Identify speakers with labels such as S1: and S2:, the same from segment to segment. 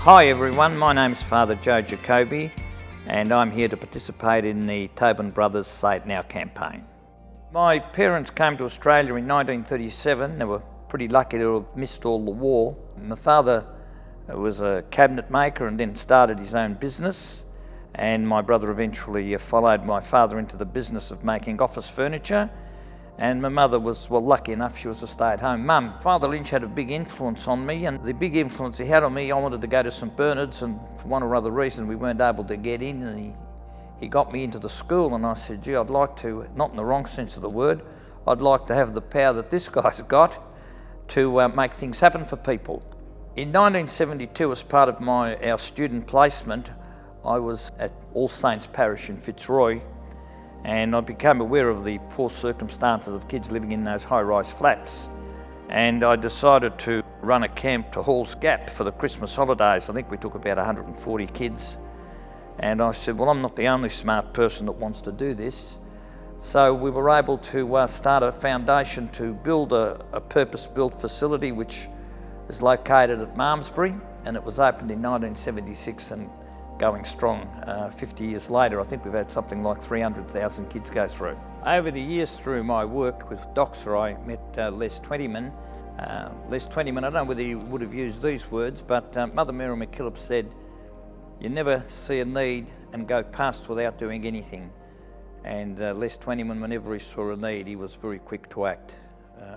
S1: Hi everyone, my name's Father Joe Giacobbe and I'm here to participate in the Tobin Brothers Say It Now campaign. My parents came to Australia in 1937. They were pretty lucky to have missed all the war. My father was a cabinet maker and then started his own business, and my brother eventually followed my father into the business of making office furniture. And my mother was, well, lucky enough, she was a stay-at-home mum. Father Lynch had a big influence on me, and the big influence he had on me, I wanted to go to St Bernard's, and for one or other reason we weren't able to get in, and he got me into the school, and I said, gee, I'd like to, not in the wrong sense of the word, I'd like to have the power that this guy's got to make things happen for people. In 1972, as part of our student placement, I was at All Saints Parish in Fitzroy, and I became aware of the poor circumstances of kids living in those high-rise flats. And I decided to run a camp to Hall's Gap for the Christmas holidays. I think we took about 140 kids. And I said, well, I'm not the only smart person that wants to do this. So we were able to start a foundation to build a purpose-built facility which is located at Malmesbury, and it was opened in 1976 and going strong 50 years later. I think we've had something like 300,000 kids go through. Over the years through my work with Doxa, I met Les Twentyman. Les Twentyman, I don't know whether he would have used these words, but Mother Mary MacKillop said, you never see a need and go past without doing anything. And Les Twentyman, whenever he saw a need, he was very quick to act,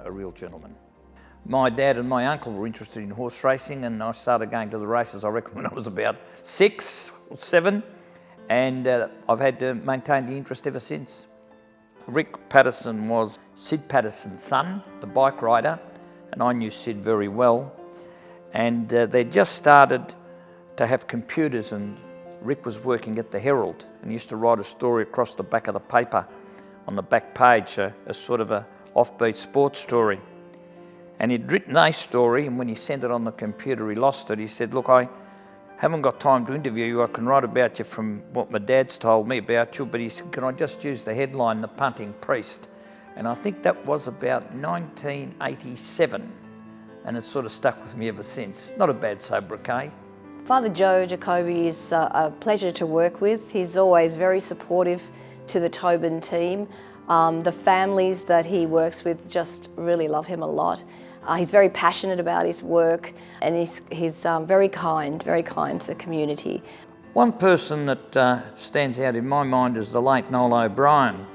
S1: a real gentleman. My dad and my uncle were interested in horse racing, and I started going to the races, I reckon, when I was about 6 or 7, and I've had to maintain the interest ever since. Rick Patterson was Sid Patterson's son, the bike rider, and I knew Sid very well. And they just started to have computers, and Rick was working at the Herald and used to write a story across the back of the paper on the back page, a sort of a offbeat sports story. And he'd written a story, and when he sent it on the computer, he lost it. He said, look, I haven't got time to interview you. I can write about you from what my dad's told me about you, but he said, can I just use the headline, The Punting Priest? And I think that was about 1987, and it's sort of stuck with me ever since. Not a bad sobriquet.
S2: Father Joe Giacobbe is a pleasure to work with. He's always very supportive to the Tobin team. The families that he works with just really love him a lot. He's very passionate about his work, and he's very kind to the community.
S1: One person that stands out in my mind is the late Noel O'Brien.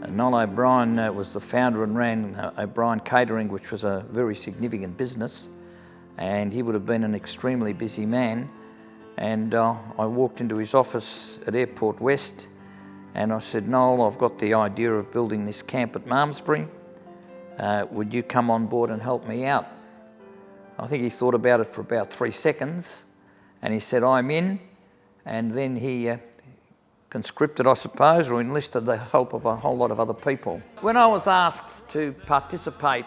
S1: Noel O'Brien was the founder and ran O'Brien Catering, which was a very significant business, and he would have been an extremely busy man. And I walked into his office at Airport West, and I said, Noel, I've got the idea of building this camp at Malmesbury. Would you come on board and help me out? I think he thought about it for about 3 seconds, and he said, I'm in. And then he conscripted, I suppose, or enlisted the help of a whole lot of other people. When I was asked to participate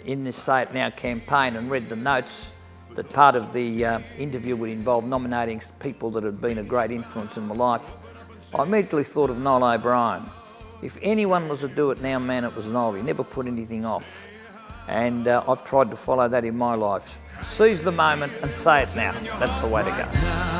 S1: in this Say It Now campaign and read the notes, that part of the interview would involve nominating people that had been a great influence in my life, I immediately thought of Noel O'Brien. If anyone was a do-it-now man, it was Noel. He never put anything off. And I've tried to follow that in my life. Seize the moment and say it now. That's the way to go.